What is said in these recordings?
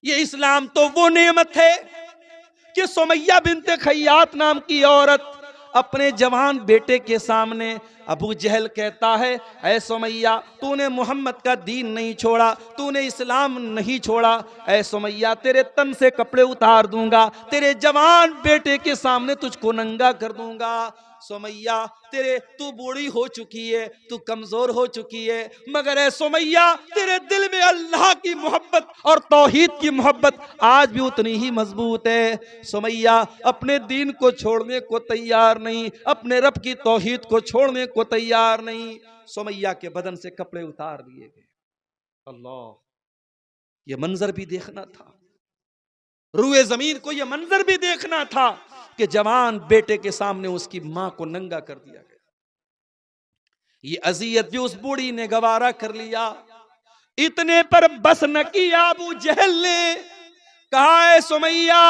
ये इस्लाम तो वो नेमत है कि सुमैया बिनते खैयात नाम की औरत अपने जवान बेटे के सामने अबू जहल कहता है, ऐ सुमैया तूने मोहम्मद का दीन नहीं छोड़ा, तूने इस्लाम नहीं छोड़ा, ऐ सुमैया तेरे तन से कपड़े उतार दूंगा, तेरे जवान बेटे के सामने तुझको नंगा कर दूंगा। सुमैया तेरे तू बूढ़ी हो चुकी है, तू कमजोर हो चुकी है, मगर ऐ सुमैया तेरे दिल में अल्लाह की मोहब्बत और तौहीद की मोहब्बत आज भी उतनी ही मजबूत है। सुमैया अपने दीन को छोड़ने को तैयार नहीं, अपने रब की तौहीद को छोड़ने को तैयार नहीं। सुमैया के बदन से कपड़े उतार लिए गए। अल्लाह, ये मंजर भी देखना था, रूए जमीन को यह मंजर भी देखना था कि जवान बेटे के सामने उसकी मां को नंगा कर दिया गया। ये अजियत भी उस बूढ़ी ने गवारा कर लिया। इतने पर बस न किया अबू जहल ने, कहा है सुमैया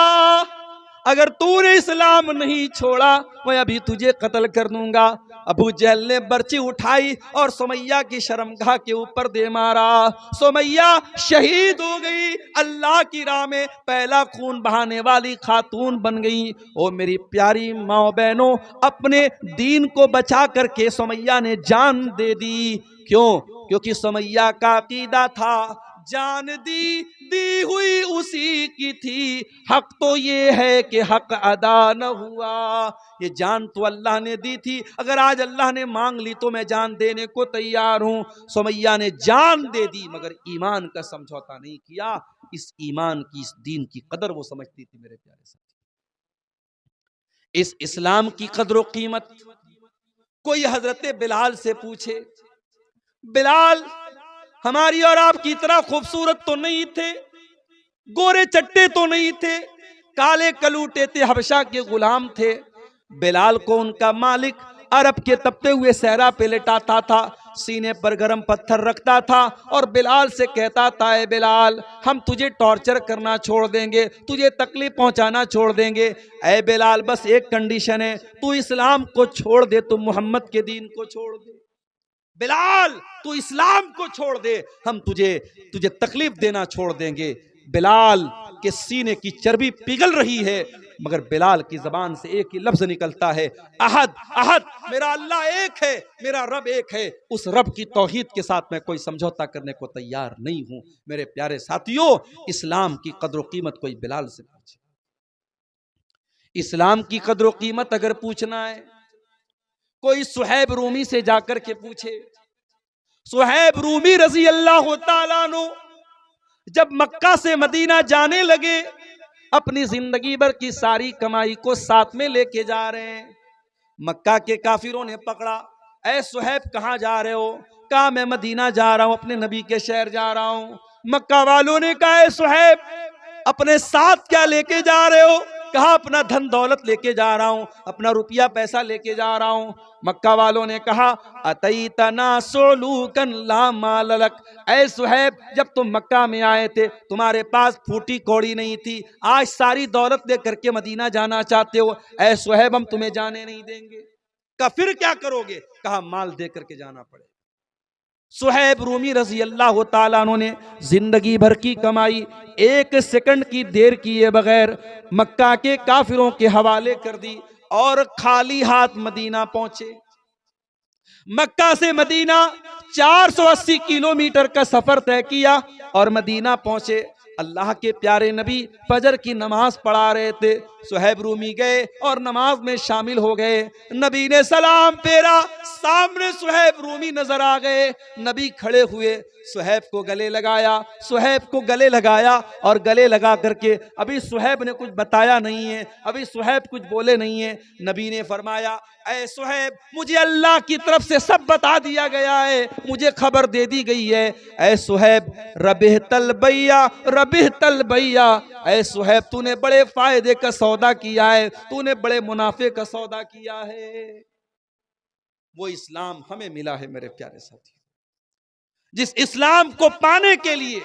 अगर तूने इस्लाम नहीं छोड़ा मैं अभी तुझे कत्ल कर दूंगा। अबू जहल ने बर्ची उठाई और सुमैया की शर्मगाह के ऊपर दे मारा। सुमैया शहीद हो गई, अल्लाह की राह में पहला खून बहाने वाली खातून बन गई। ओ मेरी प्यारी माँ बहनों, अपने दीन को बचा करके सुमैया ने जान दे दी। क्यों? क्योंकि सुमैया का अकीदा था जान दी दी हुई उसी की थी, हक तो ये है कि हक अदा न हुआ। ये जान तो अल्लाह ने दी थी, अगर आज अल्लाह ने मांग ली तो मैं जान देने को तैयार हूं। सुमैया ने जान दे दी मगर ईमान का समझौता नहीं किया। इस ईमान की, इस दीन की कदर वो समझती थी मेरे प्यारे साथी। इस इस्लाम की कदर कीमत कोई हजरत बिलाल से पूछे, बिलाल हमारी और आपकी तरह खूबसूरत तो नहीं थे, गोरे चट्टे तो नहीं थे, काले कलूटे थे, हबशा के गुलाम थे। बिलाल को उनका मालिक अरब के तपते हुए सहरा पे लेटाता था, सीने पर गरम पत्थर रखता था और बिलाल से कहता था, ए बिलाल हम तुझे टॉर्चर करना छोड़ देंगे, तुझे तकलीफ पहुंचाना छोड़ देंगे। ए बिलाल बस एक कंडीशन है, तू इस्लाम को छोड़ दे, तू मोहम्मद के दीन को छोड़ दे। बिलाल तू इस्लाम को छोड़ दे, हम तुझे तुझे तकलीफ देना छोड़ देंगे। बिलाल के सीने की चर्बी पिघल रही है मगर बिलाल की जबान से एक ही लफ्ज निकलता है, अहद अहद, मेरा अल्लाह एक है, मेरा रब एक है। उस रब की तौहीद के साथ मैं कोई समझौता करने को तैयार नहीं हूं। मेरे प्यारे साथियों, इस्लाम की कदर कीमत कोई बिलाल से पूछे। इस्लाम की कदर कीमत अगर पूछना है, कोई सुहैब रूमी से जाकर के पूछे। सुहैब रूमी रजी अल्लाह तआला अन्हु जब मक्का से मदीना जाने लगे, अपनी जिंदगी भर की सारी कमाई को साथ में लेके जा रहे हैं। मक्का के काफिरों ने पकड़ा, ऐ सुहैब कहाँ जा रहे हो? कहा मैं मदीना जा रहा हूं, अपने नबी के शहर जा रहा हूं। मक्का वालों ने कहा, ऐ सुहैब अपने साथ क्या लेके जा रहे हो? कहा अपना धन दौलत लेके जा रहा हूं, अपना रुपया पैसा लेके जा रहा हूं। मक्का वालों ने कहा, अतईतना सोलूकन ला माल लक, ऐ सुहैब जब तुम मक्का में आए थे तुम्हारे पास फूटी कौड़ी नहीं थी, आज सारी दौलत लेकर के मदीना जाना चाहते हो, ऐ सुहैब हम तुम्हें जाने नहीं देंगे। कहा फिर क्या करोगे? कहा माल दे करके जाना पड़ेगा। सुहैब रूमी रजी अल्लाह तआला अन्हु ने जिंदगी भर की कमाई एक सेकंड की देर किए बगैर मक्का के काफिरों के हवाले कर दी और खाली हाथ मदीना पहुंचे। मक्का से मदीना 480 किलोमीटर का सफर तय किया और मदीना पहुंचे। अल्लाह के प्यारे नबी फजर की नमाज पढ़ा रहे थे, सुहैब रूमी गए और नमाज में शामिल हो गए। नबी ने सलाम फेरा, सामने सुहैब रूमी नजर आ गए। नबी खड़े हुए, सुहैब को गले लगाया, सुहैब को गले लगाया और गले लगा करके अभी सुहैब ने कुछ बताया नहीं है, अभी सुहैब कुछ बोले नहीं है। नबी ने फरमाया, ऐ सुहैब मुझे अल्लाह की तरफ से सब बता दिया गया है, मुझे खबर दे दी गई है। ऐ सुहैब रबिह तलबैया रबिह तलबैया, ऐ सुहैब तूने बड़े फायदे का सौदा किया है, तूने बड़े मुनाफे का सौदा किया है। वो इस्लाम हमें मिला है मेरे प्यारे साथी, जिस इस्लाम को पाने के लिए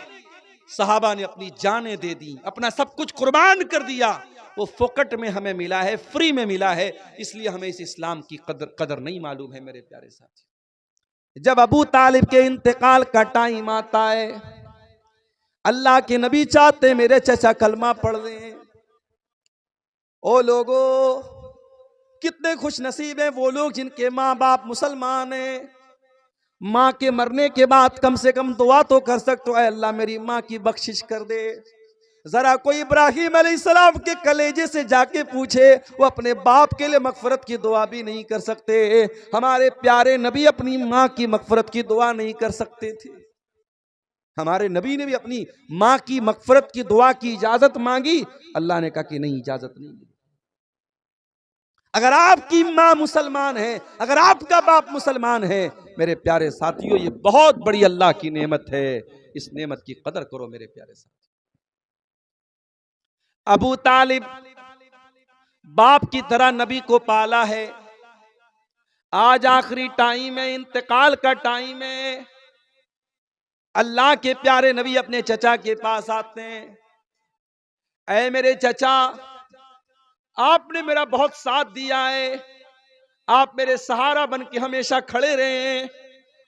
सहाबा ने अपनी जानें दे दी, अपना सब कुछ कुर्बान कर दिया। वो फोकट में हमें मिला है, फ्री में मिला है, इसलिए हमें इस इस्लाम की कदर नहीं मालूम है मेरे प्यारे साथी। जब अबू तालिब के इंतकाल का टाइम आता है, अल्लाह के नबी चाहते मेरे चचा कलमा पढ़ लें। ओ लोगो, कितने खुश नसीब हैं वो लोग जिनके माँ बाप मुसलमान हैं। माँ के मरने के बाद कम से कम दुआ तो कर सकते हो, अल्लाह मेरी माँ की बख्शिश कर दे। जरा कोई इब्राहिम अलैहिस्सलाम के कलेजे से जाके पूछे, वो अपने बाप के लिए मगफरत की दुआ भी नहीं कर सकते। हमारे प्यारे नबी अपनी माँ की मगफरत की दुआ नहीं कर सकते थे। हमारे नबी ने भी अपनी माँ की मगफरत की दुआ की इजाजत मांगी, अल्लाह ने कहा कि नहीं, इजाजत नहीं। अगर आपकी माँ मुसलमान है, अगर आपका बाप मुसलमान है, मेरे प्यारे साथियों, ये बहुत बड़ी अल्लाह की नेमत है। इस नेमत की कदर करो मेरे प्यारे साथी। अबू तालिब बाप की तरह नबी को पाला है। आज आखिरी टाइम है, इंतकाल का टाइम है। अल्लाह के प्यारे नबी अपने चचा के पास आते हैं। ऐ मेरे चचा, आपने मेरा बहुत साथ दिया है, आप मेरे सहारा बन के हमेशा खड़े रहे हैं।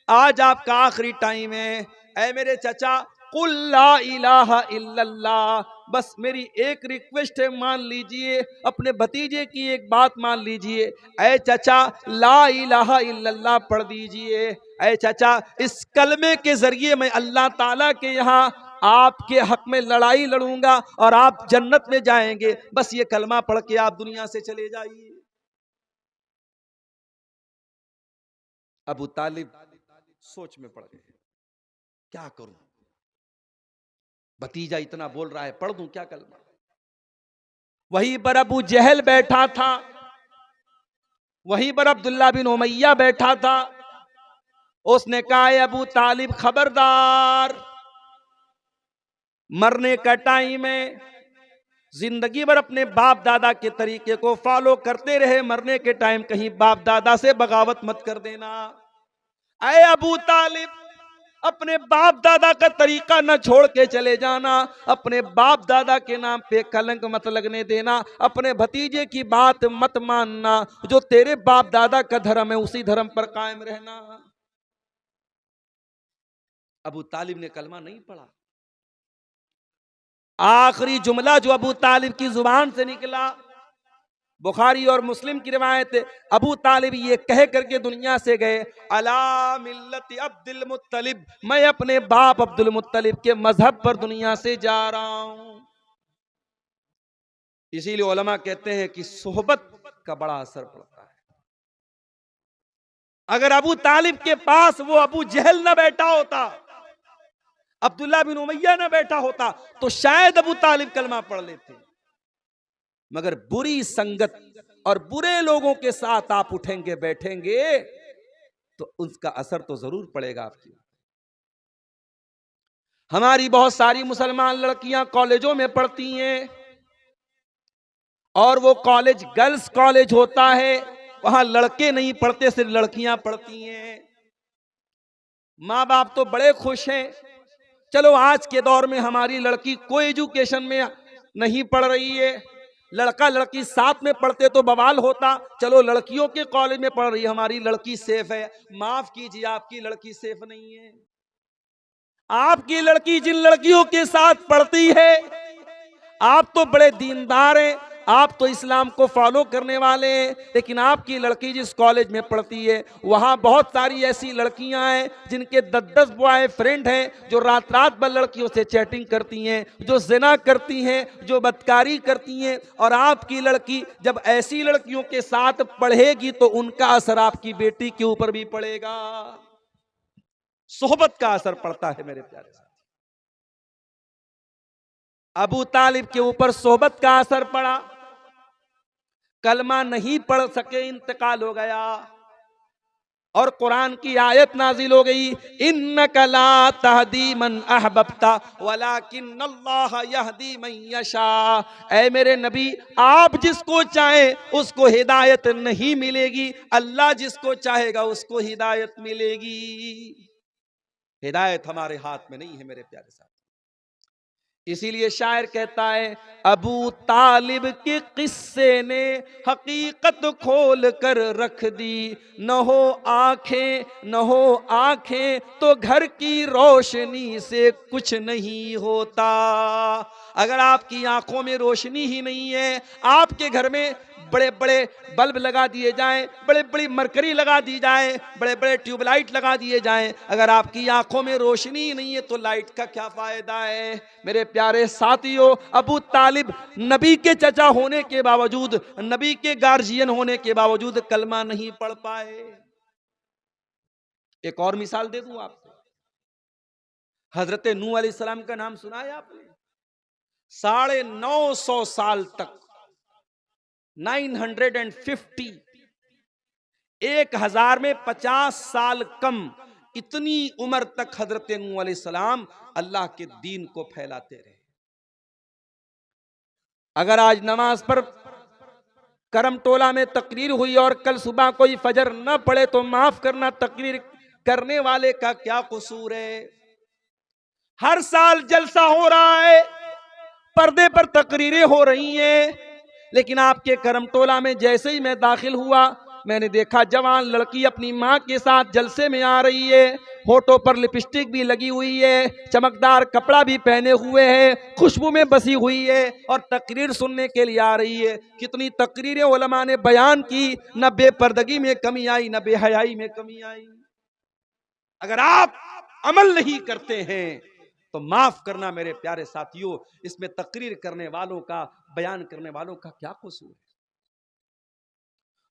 आज आपका आखिरी टाइम है। ऐ मेरे चचा, कुल ला इलाहा इल्लल्लाह, बस मेरी एक रिक्वेस्ट है, मान लीजिए। अपने भतीजे की एक बात मान लीजिए। ऐ चचा, ला इलाहा इल्लल्लाह पढ़ दीजिए। ऐ चचा, इस कलमे के जरिए मैं अल्लाह ताला के यहाँ आपके हक में लड़ाई लड़ूंगा और आप जन्नत में जाएंगे। बस ये कलमा पढ़ के आप दुनिया से चले जाइए। अबू तालिब सोच में पड़ गए, क्या करूं, भतीजा इतना बोल रहा है, पढ़ दूं क्या कलमा। वहीं पर अबू जहल बैठा था, वहीं पर अब्दुल्ला बिन उमैया बैठा था। उसने कहा, अबू तालिब खबरदार, मरने का टाइम है, जिंदगी भर अपने बाप दादा के तरीके को फॉलो करते रहे, मरने के टाइम कहीं बाप दादा से बगावत मत कर देना। ऐ अबू तालिब, अपने बाप दादा का तरीका न छोड़ के चले जाना, अपने बाप दादा के नाम पे कलंक मत लगने देना, अपने भतीजे की बात मत मानना, जो तेरे बाप दादा का धर्म है उसी धर्म पर कायम रहना। अबू तालिब ने कलमा नहीं पढ़ा। आखिरी जुमला जो अबू तालिब की जुबान से निकला, बुखारी और मुस्लिम की रिवायत, अबू तालिब ये कह करके दुनिया से गए, अला मिल्लत अब्दुल मुत्तलिब, मैं अपने बाप अब्दुल मुत्तलिब के मजहब पर दुनिया से जा रहा हूं। इसीलिए उलमा कहते हैं कि सोहबत का बड़ा असर पड़ता है। अगर अबू तालिब के पास वो अबू जहल न बैठा होता, अब्दुल्ला बिन उमैया न बैठा होता, तो शायद अबू तालिब कलमा पढ़ लेते। मगर बुरी संगत और बुरे लोगों के साथ आप उठेंगे बैठेंगे तो उसका असर तो जरूर पड़ेगा आपकी। हमारी बहुत सारी मुसलमान लड़कियां कॉलेजों में पढ़ती हैं और वो कॉलेज गर्ल्स कॉलेज होता है, वहां लड़के नहीं पढ़ते, सिर्फ लड़कियां पढ़ती हैं। माँ बाप तो बड़े खुश हैं, चलो आज के दौर में हमारी लड़की कोई एजुकेशन में नहीं पढ़ रही है, लड़का लड़की साथ में पढ़ते तो बवाल होता, चलो लड़कियों के कॉलेज में पढ़ रही है, हमारी लड़की सेफ है। माफ कीजिए, आपकी लड़की सेफ नहीं है। आपकी लड़की जिन लड़कियों के साथ पढ़ती है, आप तो बड़े दीनदार हैं, आप तो इस्लाम को फॉलो करने वाले हैं, लेकिन आपकी लड़की जिस कॉलेज में पढ़ती है वहां बहुत सारी ऐसी लड़कियां हैं जिनके 10-10 बॉय फ्रेंड हैं, जो रात रात भर लड़कियों से चैटिंग करती हैं, जो जिना करती हैं, जो बदकारी करती हैं। और आपकी लड़की जब ऐसी लड़कियों के साथ पढ़ेगी तो उनका असर आपकी बेटी के ऊपर भी पड़ेगा। सोहबत का असर पड़ता है मेरे प्यारे साथ। अबू तालिब के ऊपर सोहबत का असर पड़ा, कलमा नहीं पढ़ सके, इंतकाल हो गया। और कुरान की आयत नाजिल हो गई, इन्नका ला तहदी मन अहबब्ता वलाकिन्नल्लाह यहदी मन यशा। ऐ मेरे नबी, आप जिसको चाहें उसको हिदायत नहीं मिलेगी, अल्लाह जिसको चाहेगा उसको हिदायत मिलेगी। हिदायत हमारे हाथ में नहीं है मेरे प्यारे साथ। इसीलिए शायर कहता है, अबू तालिब के किस्से ने हकीकत खोल कर रख दी, न हो आंखें न हो आंखें तो घर की रोशनी से कुछ नहीं होता। अगर आपकी आंखों में रोशनी ही नहीं है, आपके घर में बड़े बड़े बल्ब लगा दिए जाएं, बड़े बड़ी मरकरी लगा दी जाए, बड़े बड़े ट्यूबलाइट लगा दिए जाएं, अगर आपकी आंखों में रोशनी ही नहीं है तो लाइट का क्या फायदा है। मेरे प्यारे साथियों, अबू तालिब नबी के चचा होने के बावजूद, नबी के गार्जियन होने के बावजूद कलमा नहीं पढ़ पाए। एक और मिसाल दे दूं आपको, हजरत नूह अलैहिस्सलाम का नाम सुना है आपने? 950 साल तक, 950, 1000 में 50 साल कम, इतनी उम्र तक हजरत नूह अलैहिस्सलाम अल्लाह के दीन को फैलाते रहे। अगर आज नमाज पर करम टोला में तकरीर हुई और कल सुबह कोई फजर न पड़े तो माफ करना, तकरीर करने वाले का क्या कसूर है। हर साल जलसा हो रहा है, पर्दे पर तकरीरें हो रही हैं, लेकिन आपके करम टोला में जैसे ही मैं दाखिल हुआ, मैंने देखा जवान लड़की अपनी माँ के साथ जलसे में आ रही है, होठों पर लिपस्टिक भी लगी हुई है, चमकदार कपड़ा भी पहने हुए है, खुशबू में बसी हुई है और तकरीर सुनने के लिए आ रही है। कितनी तकरीरें उलमा ने बयान की, न बेपर्दगी में कमी आई न बेहयाई में कमी आई। अगर आप अमल नहीं करते हैं तो माफ करना मेरे प्यारे साथियों, इसमें तकरीर करने वालों का, बयान करने वालों का क्या कसूर है।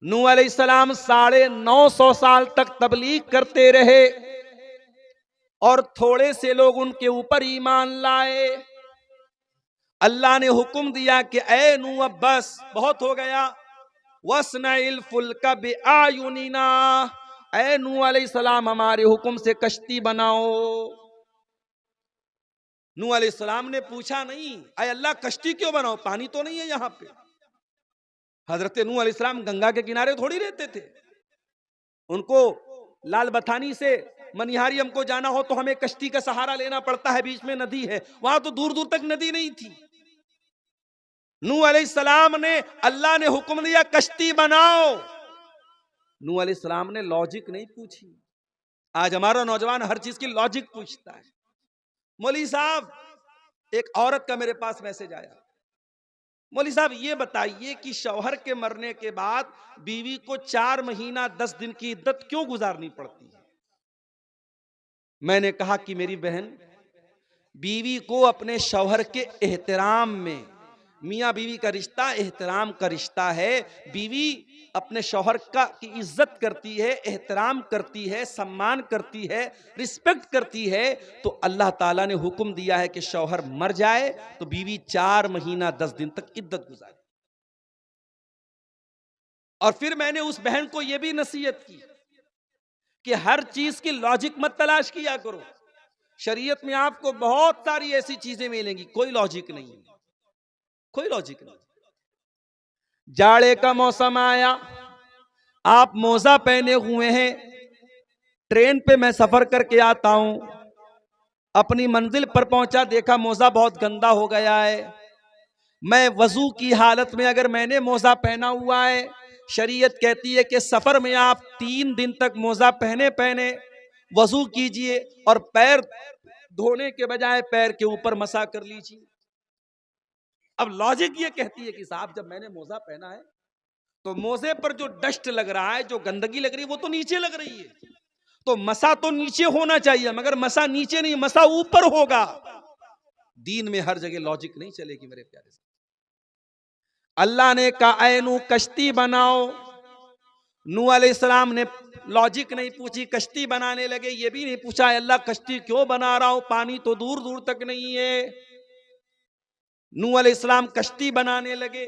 नूह अलैहिस्सलाम 950 साल तक तबलीग करते रहे और थोड़े से लोग उनके ऊपर ईमान लाए। अल्लाह ने हुक्म दिया कि ए नूह, बस बहुत हो गया, वस्नइल फुल्का बिआयुनिना, ए नूह अलैहिस्सलाम हमारे हुक्म से कश्ती बनाओ। नूह अलैहिस्सलाम ने पूछा नहीं, अय अल्लाह कश्ती क्यों बनाओ, पानी तो नहीं है यहां पे। हजरत नूह अलैहिस्सलाम गंगा के किनारे थोड़ी रहते थे, उनको लाल बथानी से मनिहारी हमको जाना हो तो हमें कश्ती का सहारा लेना पड़ता है, बीच में नदी है, वहां तो दूर दूर तक नदी नहीं थी। नूह अलैहिस्सलाम ने, अल्लाह ने हुक्म दिया कश्ती बनाओ, नूह अलैहिस्सलाम ने लॉजिक नहीं पूछी। आज हमारा नौजवान हर चीज की लॉजिक पूछता है। मौली साहब, एक औरत का मेरे पास मैसेज आया, मौली साहब ये बताइए कि शौहर के मरने के बाद बीवी को 4 महीना 10 दिन की इद्दत क्यों गुजारनी पड़ती है। मैंने कहा कि मेरी बहन, बीवी को अपने शौहर के एहतराम में, मियाँ बीवी का रिश्ता एहतराम का रिश्ता है, बीवी अपने शौहर का की इज्जत करती है, एहतराम करती है, सम्मान करती है, रिस्पेक्ट करती है, तो अल्लाह ताला ने हुक्म दिया है कि शौहर मर जाए तो बीवी 4 महीना 10 दिन तक इद्दत गुजारे। और फिर मैंने उस बहन को यह भी नसीहत की कि हर चीज की लॉजिक मत तलाश किया करो। शरीयत में आपको बहुत सारी ऐसी चीजें मिलेंगी, कोई लॉजिक नहीं है, कोई लॉजिक नहीं। जाड़े का मौसम आया, आप मोजा पहने हुए हैं, ट्रेन पे मैं सफर करके आता हूं, अपनी मंजिल पर पहुंचा, देखा मोजा बहुत गंदा हो गया है। मैं वजू की हालत में, अगर मैंने मोजा पहना हुआ है, शरीयत कहती है कि सफर में आप 3 दिन तक मोजा पहने पहने वजू कीजिए और पैर धोने के बजाय पैर के ऊपर मसा कर लीजिए। अब लॉजिक ये कहती है कि साहब जब मैंने मोजा पहना है तो मोजे पर जो डस्ट लग रहा है, जो गंदगी लग रही है, वो तो नीचे लग रही है, तो मसा तो नीचे होना चाहिए, मगर मसा नीचे नहीं, मसा ऊपर होगा। दीन में हर जगह लॉजिक नहीं चलेगी मेरे प्यारे से। अल्लाह ने कहा ऐ नूह कश्ती बनाओ, नूह अलैहिस्सलाम ने लॉजिक नहीं पूछी, कश्ती बनाने लगे। ये भी नहीं पूछा अल्लाह कश्ती क्यों बना रहा हूं, पानी तो दूर दूर तक नहीं है। नूह अलैहिस्सलाम कश्ती बनाने लगे।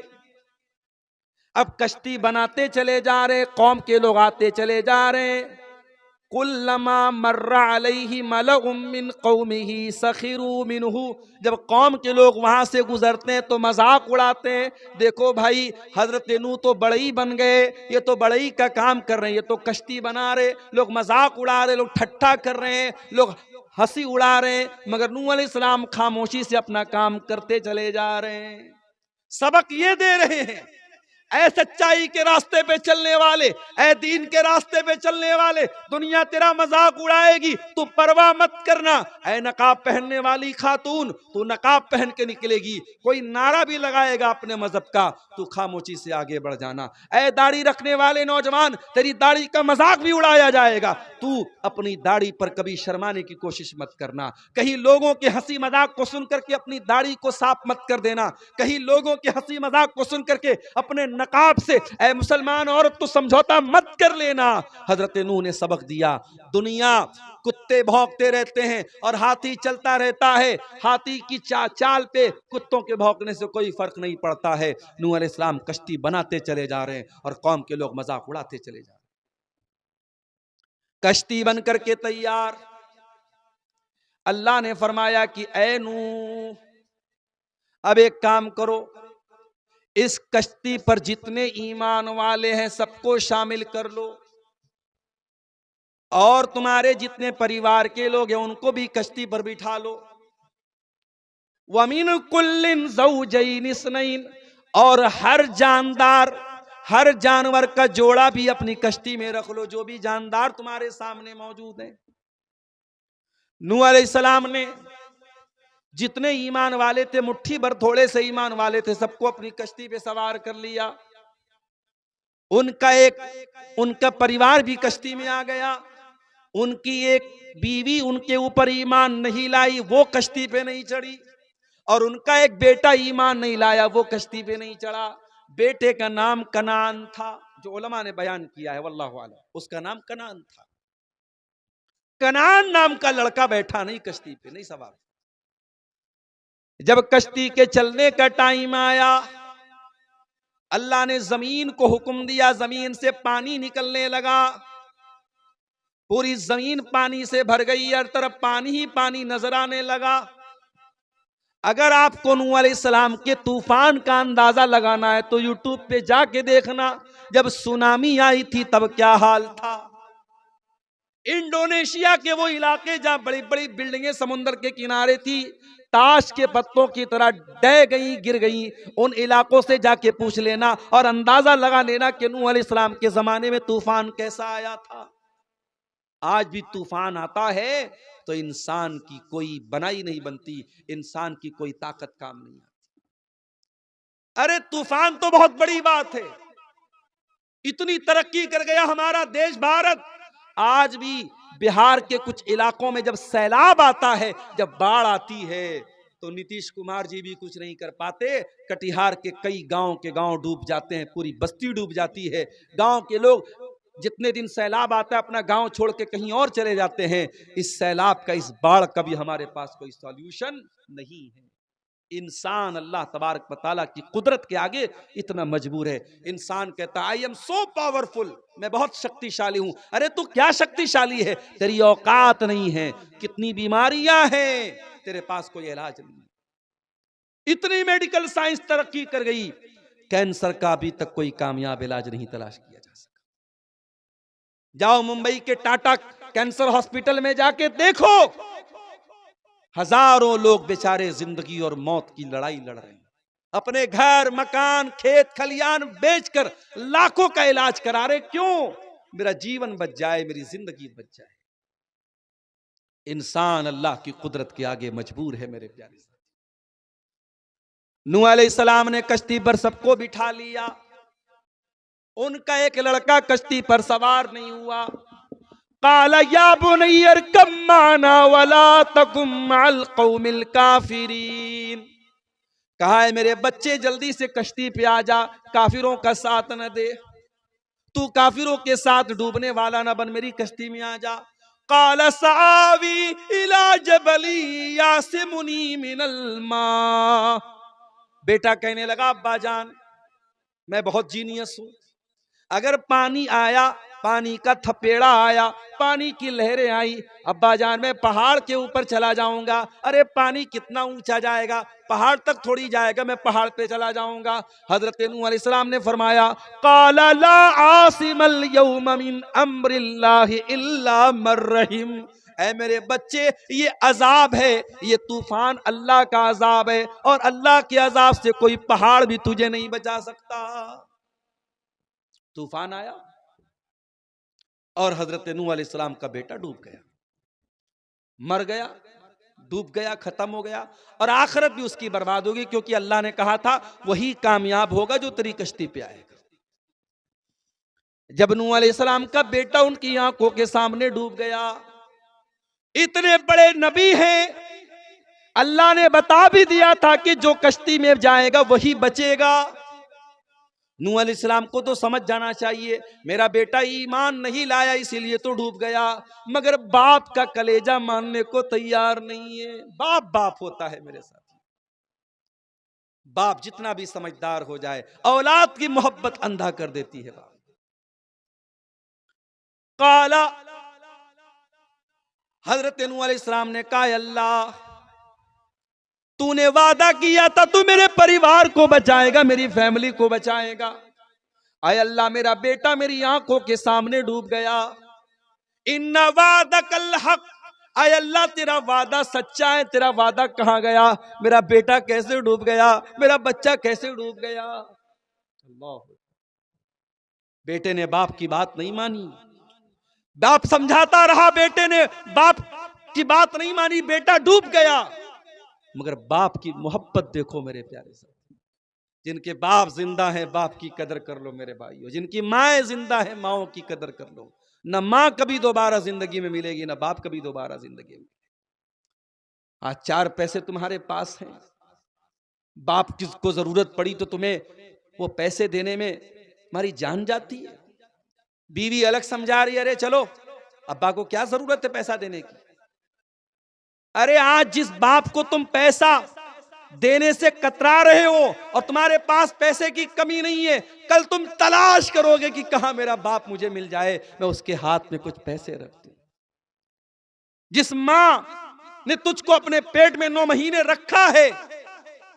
अब कश्ती बनाते चले जा रहे, कौम के लोग आते चले जा रहे। कुल्लमा मर्रा अलैहि मलउम मिन कौमिही सखिरू मिनहु, जब कौम के लोग वहां से गुजरते हैं तो मजाक उड़ाते हैं, देखो भाई हजरत नूह तो बड़ई बन गए, ये तो बड़ई का काम कर रहे हैं, ये तो कश्ती बना रहे, लोग मजाक उड़ा रहे, लोग ठट्ठा कर रहे हैं, लोग हंसी उड़ा रहे हैं, मगर नूह अलैहिस्सलाम खामोशी से अपना काम करते चले जा रहे हैं। सबक ये दे रहे हैं, ऐ सच्चाई के रास्ते पे चलने वाले, ऐ दीन के रास्ते पे चलने वाले, दुनिया तेरा मजाक उड़ाएगी, तू परवाह मत करना। ऐ नकाब पहनने वाली खातून, तू नकाब पहन के निकलेगी, कोई नारा भी लगाएगा अपने मजहब का, तू खामोशी से आगे बढ़ जाना। ऐ दाढ़ी रखने वाले नौजवान, तेरी दाढ़ी का मजाक भी उड़ाया जाएगा, तू अपनी दाढ़ी पर कभी शर्माने की कोशिश मत करना। कहीं लोगों के हंसी मजाक को सुन करके अपनी दाढ़ी को साफ मत कर देना, कहीं लोगों के हंसी मजाक को सुन करके अपने नकाब से ऐ मुसलमान औरत तो समझौता मत कर लेना। हजरत नूह ने सबक दिया। दुनिया कुत्ते भौंकते रहते हैं और हाथी चलता रहता है, हाथी की चाल पे कुत्तों के भौंकने से कोई फर्क नहीं पड़ता है। नूह अलैहिस्सलाम कश्ती बनाते चले जा रहे हैं और कौम के लोग मजाक उड़ाते चले जा रहे हैं। कश्ती बन करके तैयार। अल्लाह ने फरमाया कि ऐ नूह, अब एक काम करो, इस कश्ती पर जितने ईमान वाले हैं सबको शामिल कर लो, और तुम्हारे जितने परिवार के लोग हैं उनको भी कश्ती पर बिठा लो। वमिन कुल्लिन ज़ौजैन इस्नैन, और हर जानदार, हर जानवर का जोड़ा भी अपनी कश्ती में रख लो, जो भी जानदार तुम्हारे सामने मौजूद है। नूह अलैहिस्सलाम ने जितने ईमान वाले थे, मुट्ठी भर थोड़े से ईमान वाले थे, सबको अपनी कश्ती पे सवार कर लिया। उनका परिवार भी कश्ती में आ गया। उनकी एक बीवी उनके ऊपर ईमान नहीं लाई, वो कश्ती पे नहीं चढ़ी, और उनका एक बेटा ईमान नहीं लाया, वो कश्ती पे नहीं चढ़ा। बेटे का नाम कनान था, जो उलमा ने बयान किया है, वल्लाहु आलम, उसका नाम कनान था। कनान नाम का लड़का बैठा नहीं कश्ती पे, नहीं सवार। जब कश्ती के चलने का टाइम आया, अल्लाह ने जमीन को हुक्म दिया, जमीन से पानी निकलने लगा। पूरी जमीन पानी से भर गई, हर तरफ पानी ही पानी नजर आने लगा। अगर आपको नूह अलैहिस्सलाम के तूफान का अंदाजा लगाना है तो यूट्यूब पे जाके देखना, जब सुनामी आई थी तब क्या हाल था। इंडोनेशिया के वो इलाके जहां बड़ी बड़ी बिल्डिंगें समुद्र के किनारे थी, ताश के पत्तों की तरह डह गई, गिर गई, उन इलाकों से जाके पूछ लेना और अंदाजा लगा लेना कि नूह अलैहिस्सलाम के जमाने में तूफान कैसा आया था। आज भी तूफान आता है तो इंसान की कोई बनाई नहीं बनती, इंसान की कोई ताकत काम नहीं आती। अरे तूफान तो बहुत बड़ी बात है, इतनी तरक्की कर गया हमारा देश भारत। आज भी बिहार के कुछ इलाकों में जब सैलाब आता है, जब बाढ़ आती है, तो नीतीश कुमार जी भी कुछ नहीं कर पाते। कटिहार के कई गांव के गांव डूब जाते हैं, पूरी बस्ती डूब जाती है। गांव के लोग जितने दिन सैलाब आता है अपना गांव छोड़ के कहीं और चले जाते हैं। इस सैलाब का, इस बाढ़ का भी हमारे पास कोई सॉल्यूशन नहीं है। इंसान अल्लाह तबारक व तआला की कुदरत के आगे इतना मजबूर है। इंसान कहता है आई एम सो पावरफुल, मैं बहुत शक्तिशाली हूं। अरे तू क्या शक्तिशाली है, तेरी औकात नहीं है। कितनी बीमारियां हैं, तेरे पास कोई इलाज नहीं। इतनी मेडिकल साइंस तरक्की कर गई, कैंसर का अभी तक कोई कामयाब इलाज नहीं तलाश किया जा सका। जाओ मुंबई के टाटा कैंसर हॉस्पिटल में जाके देखो, हजारों लोग बेचारे जिंदगी और मौत की लड़ाई लड़ रहे हैं। अपने घर मकान खेत खलियान बेचकर लाखों का इलाज करा रहे। क्यों? मेरा जीवन बच जाए, मेरी जिंदगी बच जाए। इंसान अल्लाह की कुदरत के आगे मजबूर है। मेरे प्यारे साथी, नूह अलैहिस्सलाम ने कश्ती पर सबको बिठा लिया। उनका एक लड़का कश्ती पर सवार नहीं हुआ। काला या बुनय्या इरकब माना वला तकुम मअल कौमिल काफिरीन, कहा है मेरे बच्चे जल्दी से कश्ती पे आ जा, काफिरों का साथ न दे, तू काफिरों के साथ डूबने वाला न बन, मेरी कश्ती में आ जा। काला सावी इला जबली यासिमुनी मिनल मा, बेटा कहने लगा अब्बा जान मैं बहुत जीनियस हूं, अगर पानी आया, पानी का थपेड़ा आया, पानी की लहरें आई, अब्बा जान मैं पहाड़ के ऊपर चला जाऊंगा। अरे पानी कितना ऊंचा जाएगा, पहाड़ तक थोड़ी जाएगा, मैं पहाड़ पे चला जाऊंगा। हजरत नूह अलैहिस्सलाम ने फरमाया काला ला आसिमल यौम मिन अम्रिल्लाहि इल्ला मन रहिम, ऐ मेरे बच्चे, ये अजाब है, ये तूफान अल्लाह का अजाब है, और अल्लाह के अजाब से कोई पहाड़ भी तुझे नहीं बचा सकता। तूफान आया और हजरत नूह अलैहिस्सलाम का बेटा डूब गया, मर गया, डूब गया, खत्म हो गया, और आखिरत भी उसकी बर्बाद होगी, क्योंकि अल्लाह ने कहा था वही कामयाब होगा जो तेरी कश्ती पे आएगा। जब नूह अलैहिस्सलाम का बेटा उनकी आंखों के सामने डूब गया, इतने बड़े नबी हैं, अल्लाह ने बता भी दिया था कि जो कश्ती में जाएगा वही बचेगा। नूह अलैहिस्सलाम को तो समझ जाना चाहिए मेरा बेटा ईमान नहीं लाया इसीलिए तो डूब गया, मगर बाप का कलेजा मानने को तैयार नहीं है। बाप बाप होता है मेरे साथ, बाप जितना भी समझदार हो जाए औलाद की मोहब्बत अंधा कर देती है। बाप काला, हजरत नूह अलैहिस्सलाम ने कहा अल्लाह तूने वादा किया था तू मेरे परिवार को बचाएगा, मेरी फैमिली को बचाएगा। आय अल्लाह मेरा बेटा मेरी आंखों के सामने डूब गया। इन्ना वादकल हक, आय अल्लाह तेरा वादा सच्चा है, तेरा वादा कहां गया? मेरा बेटा कैसे डूब गया, मेरा बच्चा कैसे डूब गया? अल्लाह, बेटे ने बाप की बात नहीं मानी, बाप समझाता रहा, बेटे ने बाप की बात नहीं मानी, बेटा डूब गया। मगर बाप की मोहब्बत देखो मेरे प्यारे साथी, जिनके बाप जिंदा है बाप की कदर कर लो मेरे भाइयों, जिनकी माएँ जिंदा है माओ की कदर कर लो। न माँ कभी दोबारा जिंदगी में मिलेगी, न बाप कभी दोबारा जिंदगी में। आज 4 पैसे तुम्हारे पास हैं, बाप किसको जरूरत पड़ी तो तुम्हें वो पैसे देने में हमारी जान जाती है। बीवी अलग समझा रही है, अरे चलो अब्बा को क्या जरूरत है पैसा देने की। अरे आज जिस बाप को तुम पैसा देने से कतरा रहे हो और तुम्हारे पास पैसे की कमी नहीं है, कल तुम तलाश करोगे कि कहां मेरा बाप मुझे मिल जाए, मैं उसके हाथ में कुछ पैसे रख दूं। जिस मां ने तुझको अपने पेट में 9 महीने रखा है,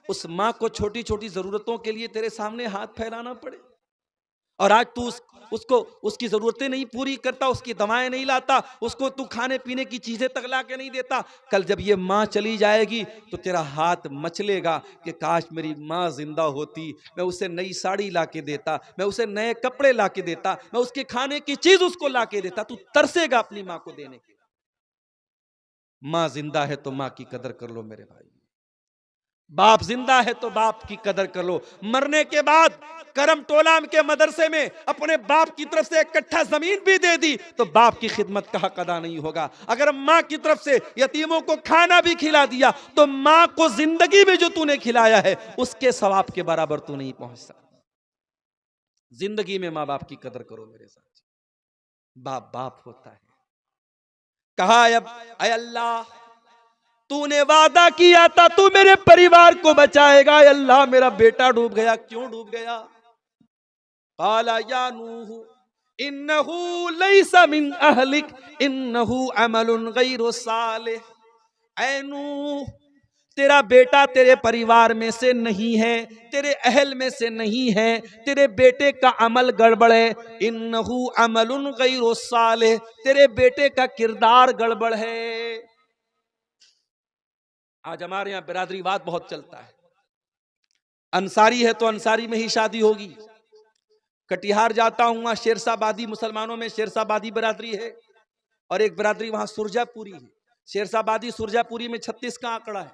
उस मां को छोटी छोटी जरूरतों के लिए तेरे सामने हाथ फैलाना पड़े, और आज तू उसको उसकी जरूरतें नहीं पूरी करता, उसकी दवाएं नहीं लाता, उसको तू खाने पीने की चीजें तक ला के नहीं देता। कल जब ये माँ चली जाएगी तो तेरा हाथ मचलेगा कि काश मेरी माँ जिंदा होती, मैं उसे नई साड़ी ला के देता, मैं उसे नए कपड़े ला के देता, मैं उसके खाने की चीज उसको ला के देता। तू तरसेगा अपनी माँ को देने के लिए। माँ जिंदा है तो माँ की कदर कर लो मेरे भाई, बाप जिंदा है तो बाप की कदर कर लो। मरने के बाद करम टोला के मदरसे में अपने बाप की तरफ से 1 कट्ठा जमीन भी दे दी तो बाप की खिदमत का हक अदा नहीं होगा। अगर माँ की तरफ से यतीमों को खाना भी खिला दिया तो माँ को जिंदगी में जो तूने खिलाया है उसके सवाब के बराबर तू नहीं पहुंच सकता। जिंदगी में माँ बाप की कदर करो मेरे साथ, बाप बाप होता है। कहा अब अय अल्लाह तूने वादा किया था तू मेरे परिवार को बचाएगा, अल्लाह मेरा बेटा डूब गया, क्यों डूब गया? काला या नूह इन्नहु लैसा मिन अहलिक इन्नहु अमलुन गैरु सालिह। ऐ नूह तेरा बेटा तेरे परिवार में से नहीं है, तेरे अहल में से नहीं है, तेरे बेटे का अमल गड़बड़ है। इन्नहु अमलुन गैरु सालिह, तेरे बेटे का किरदार गड़बड़ है। आज हमारे यहाँ बिरादरीवाद बहुत चलता है, अंसारी है तो अंसारी में ही शादी होगी। कटिहार जाता हूं, वहां शेरशाबादी, मुसलमानों में शेरशाबादी बिरादरी है, और एक बिरादरी वहां सुरजापुरी है। शेरशाबादी सुरजापुरी में 36 का आंकड़ा है।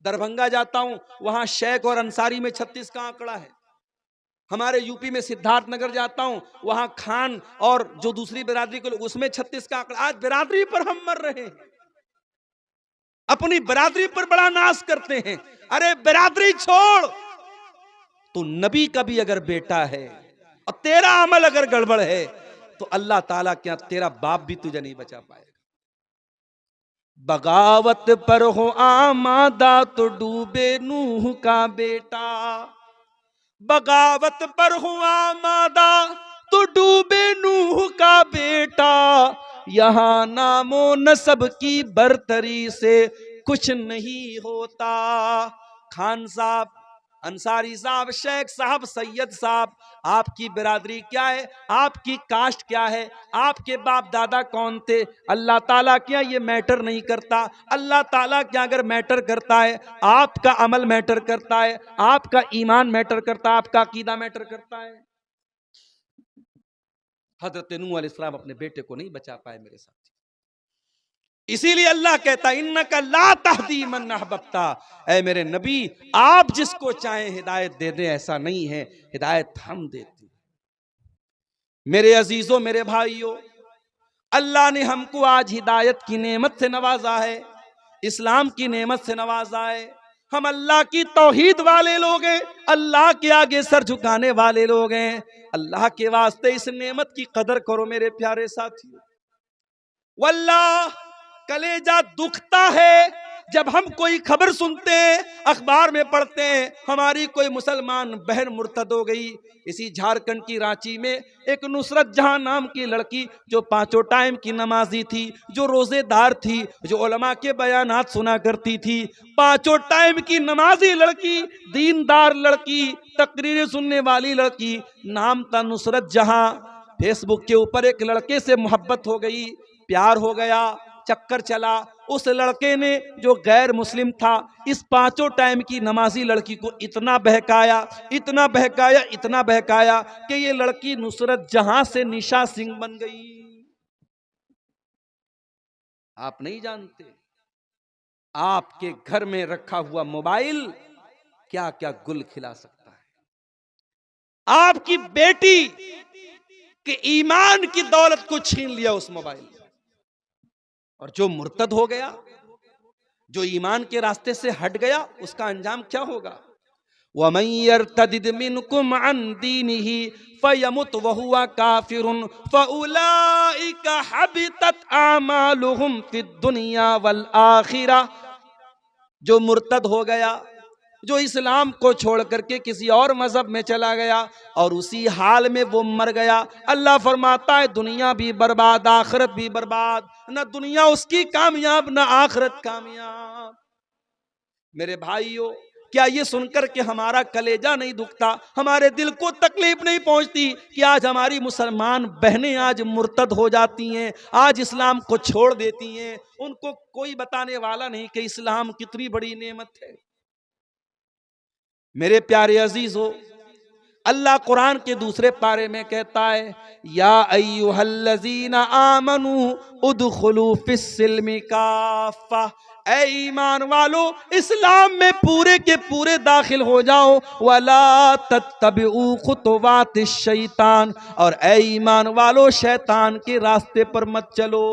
दरभंगा जाता हूं, वहां शेख और अंसारी में 36 का आंकड़ा है। हमारे यूपी में सिद्धार्थनगर जाता हूं, वहां खान और जो दूसरी बिरादरी के लोग उसमें 36 का आंकड़ा। आज बिरादरी पर हम मर रहे हैं, अपनी बिरादरी पर बड़ा नाश करते हैं। अरे बिरादरी छोड़, तू नबी का भी अगर बेटा है और तेरा अमल अगर गड़बड़ है तो अल्लाह ताला क्या तेरा बाप भी तुझे नहीं बचा पाएगा। बगावत पर हो आमादा तो डूबे नूह का बेटा, बगावत पर हो आमादा तो डूबे नूह का बेटा। यहां नामो नसब की बरतरी से कुछ नहीं होता। खान साहब अंसारी साहब, शेख साहब, सैयद साहब, आपकी बिरादरी क्या है, आपकी कास्ट क्या है, आपके बाप दादा कौन थे, अल्लाह ताला क्या ये मैटर नहीं करता। अल्लाह ताला क्या अगर मैटर करता है, आपका अमल मैटर करता है, आपका ईमान मैटर करता है, आपका अकीदा मैटर करता है। हजरत नूह अलैहिस्सलाम अपने बेटे को नहीं बचा पाए मेरे साथ, इसीलिए अल्लाह कहता है इन्नका ला तहदी मन अहबब्ता, ऐ मेरे नबी आप जिसको चाहे हिदायत दे दें, ऐसा नहीं है, हिदायत हम देते हैं। मेरे अजीजों, मेरे भाइयों, अल्लाह ने हमको आज हिदायत की नेमत से नवाजा है, इस्लाम की नेमत से नवाजा है। हम अल्लाह की तौहीद वाले लोग हैं, अल्लाह के आगे सर झुकाने वाले लोग हैं। अल्लाह के वास्ते इस नेमत की कदर करो मेरे प्यारे साथियों। वल्लाह कलेजा दुखता है जब हम कोई खबर सुनते हैं, अखबार में पढ़ते हैं हमारी कोई मुसलमान बहन मुर्तद हो गई। इसी झारखंड की रांची में एक नुसरत जहां नाम की लड़की, जो 5 टाइम की नमाजी थी, जो रोजेदार थी, जो उलमा के बयानात सुना करती थी, 5 टाइम की नमाजी लड़की, दीनदार लड़की, तकरीरें सुनने वाली लड़की, नाम था नुसरत जहां। फेसबुक के ऊपर एक लड़के से मोहब्बत हो गई, प्यार हो गया, चक्कर चला। उस लड़के ने जो गैर मुस्लिम था, इस 5 टाइम की नमाजी लड़की को इतना बहकाया, इतना बहकाया, इतना बहकाया कि ये लड़की नुसरत जहां से निशा सिंह बन गई। आप नहीं जानते आपके घर में रखा हुआ मोबाइल क्या क्या गुल खिला सकता है। आपकी बेटी के ईमान की दौलत को छीन लिया उस मोबाइल। और जो मुर्तद हो गया, जो ईमान के रास्ते से हट गया, उसका अंजाम क्या होगा। वमन यर्तदिद मिनकुम अन दीनिही फयमुत वहुवा काफिरुन फउलाइका हबितत आमालुहुम फिद दुनिया वल आखिरा। जो मुर्तद हो गया, जो इस्लाम को छोड़ करके किसी और मजहब में चला गया और उसी हाल में वो मर गया, अल्लाह फरमाता है दुनिया भी बर्बाद, आखिरत भी बर्बाद। न दुनिया उसकी कामयाब, न आखिरत कामयाब। मेरे भाइयों, क्या ये सुनकर के हमारा कलेजा नहीं दुखता, हमारे दिल को तकलीफ नहीं पहुंचती कि आज हमारी मुसलमान बहनें आज मुर्तद हो जाती हैं, आज इस्लाम को छोड़ देती हैं, उनको कोई बताने वाला नहीं कि इस्लाम कितनी बड़ी नेमत है। मेरे प्यारे अजीजों, अल्लाह कुरान के दूसरे पारे में कहता है या अय्युहल्लज़ीना आमनू उदखुलू फिस्सिल्मि काफ़ा, ऐ ईमान वालो इस्लाम में पूरे के पूरे दाखिल हो जाओ। वला तत्तबिउ खुतवातिश शैतान, और ऐ ईमान वालो शैतान के रास्ते पर मत चलो।